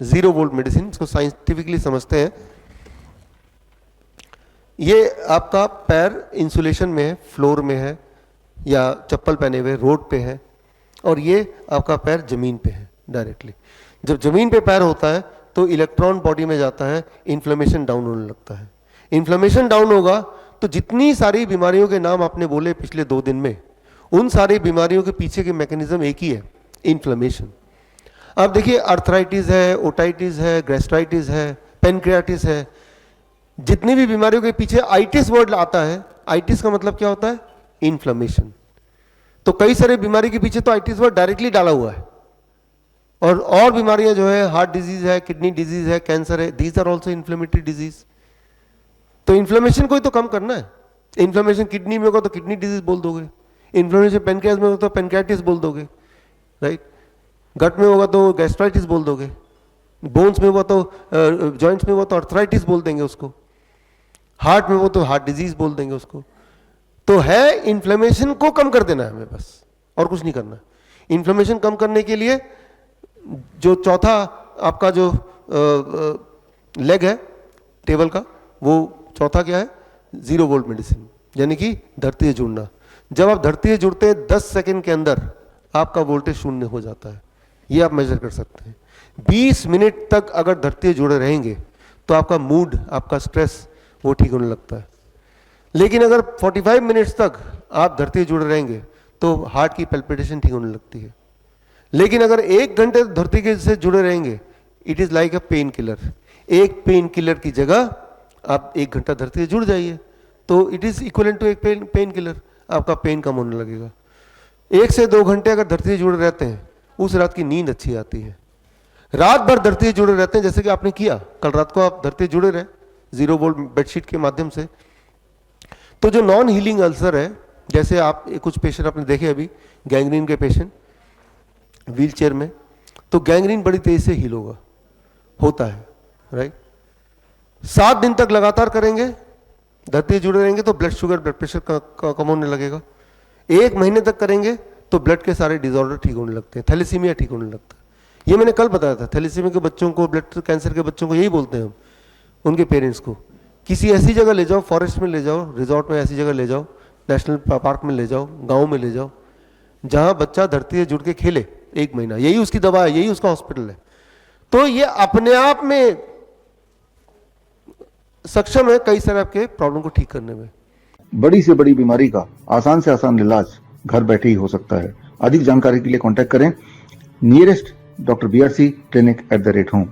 0 volt medicine, इसको scientifically समझते हैं। ये आपका पैर इंसुलेशन में है, फ्लोर में है या चप्पल पहने हुए रोड पे है, और ये आपका पैर जमीन पे है डायरेक्टली। जब जमीन पे पैर होता है तो इलेक्ट्रॉन बॉडी में जाता है, इन्फ्लेमेशन डाउन होने लगता है। इन्फ्लेमेशन डाउन होगा तो जितनी सारी बीमारियों के नाम आपने बोले पिछले 2 दिन में, उन सारी बीमारियों के पीछे के मैकेनिज्म एक ही है, इन्फ्लेमेशन। आप देखिए, अर्थराइटिस है, ओटाइटिस है, गैस्ट्राइटिस है, पेनक्रियाटिस है, जितनी भी बीमारियों के पीछे आइटिस वर्ड आता है, आइटिस का मतलब क्या होता है? इन्फ्लेमेशन। तो कई सारे बीमारी के पीछे तो आइटिस वर्ड डायरेक्टली डाला हुआ है। और बीमारियां जो है, हार्ट डिजीज है, किडनी डिजीज है, कैंसर है, these are also inflammatory disease. तो इन्फ्लेमेशन को ही तो कम करना है। इन्फ्लेमेशन किडनी में होगा तो किडनी डिजीज बोल दोगे, इन्फ्लेमेशन पेनक्रियास में होगा तो पेनक्रियाटिस बोल दोगे, राइट? गट में होगा तो गैस्ट्राइटिस बोल दोगे, बोन्स में हुआ तो जॉइंट्स में हुआ तो अर्थराइटिस बोल देंगे उसको, हार्ट में हो तो हार्ट डिजीज बोल देंगे उसको। तो है, इन्फ्लेमेशन को कम कर देना है हमें, बस, और कुछ नहीं करना। इन्फ्लेमेशन कम करने के लिए जो चौथा आपका जो लेग है टेबल का, वो चौथा क्या है? 0 वोल्ट मेडिसिन, यानी कि धरती से जुड़ना। जब आप धरती से जुड़ते हैं 10 सेकंड के अंदर आपका वोल्टेज शून्य हो जाता है। ये आप मेजर कर सकते हैं। 20 मिनट तक अगर धरती से जुड़े रहेंगे तो आपका मूड, आपका स्ट्रेस वो ठीक होने लगता है। लेकिन अगर 45 मिनट्स तक आप धरती से जुड़े रहेंगे तो हार्ट की पैल्पिटेशन ठीक होने लगती है। लेकिन अगर 1 घंटे धरती के से जुड़े रहेंगे, it is like a pain killer. एक पेन किलर की जगह आप 1 घंटा धरती से जुड़ जाइए तो इट इज इक्वलेंट टू एक पेन किलर, आपका पेन कम होने लगेगा। 1 से 2 घंटे अगर धरती से जुड़े रहते हैं, उस रात की नींद अच्छी आती है। रात भर धरती से जुड़े रहते हैं, जैसे कि आपने किया, कल रात को आप धरती से जुड़े रहे 0 वोल्ट बेडशीट के माध्यम से, तो जो नॉन हीलिंग अल्सर है, जैसे आप कुछ पेशेंट आपने देखे अभी, गैंग्रीन के पेशेंट व्हील चेयर में, तो गैंग्रीन बड़ी तेजी से हील होता है, राइट? 7 दिन तक लगातार करेंगे, धरती से जुड़े रहेंगे तो ब्लड शुगर, ब्लड प्रेशर कम होने लगेगा। 1 महीने तक करेंगे तो ब्लड के सारे डिसऑर्डर ठीक होने लगते हैं, थैलेसीमिया ठीक होने लगता है। ये मैंने कल बताया था, थैलेसीमिया के बच्चों को, ब्लड कैंसर के बच्चों को यही बोलते हैं हम, उनके पेरेंट्स को, किसी ऐसी जगह ले जाओ, फॉरेस्ट में ले जाओ, रिजॉर्ट में ऐसी जगह ले जाओ, नेशनल पार्क में ले जाओ, गाँव में ले जाओ, जहाँ बच्चा धरती से जुड़ के खेले 1 महीना, यही उसकी दवा है, यही उसका हॉस्पिटल है। तो ये अपने आप में सक्षम है कई सारे आपके प्रॉब्लम को ठीक करने में। बड़ी से बड़ी बीमारी का आसान से आसान इलाज घर बैठे ही हो सकता है। अधिक जानकारी के लिए कांटेक्ट करें nearest doctor BRC clinic @ home.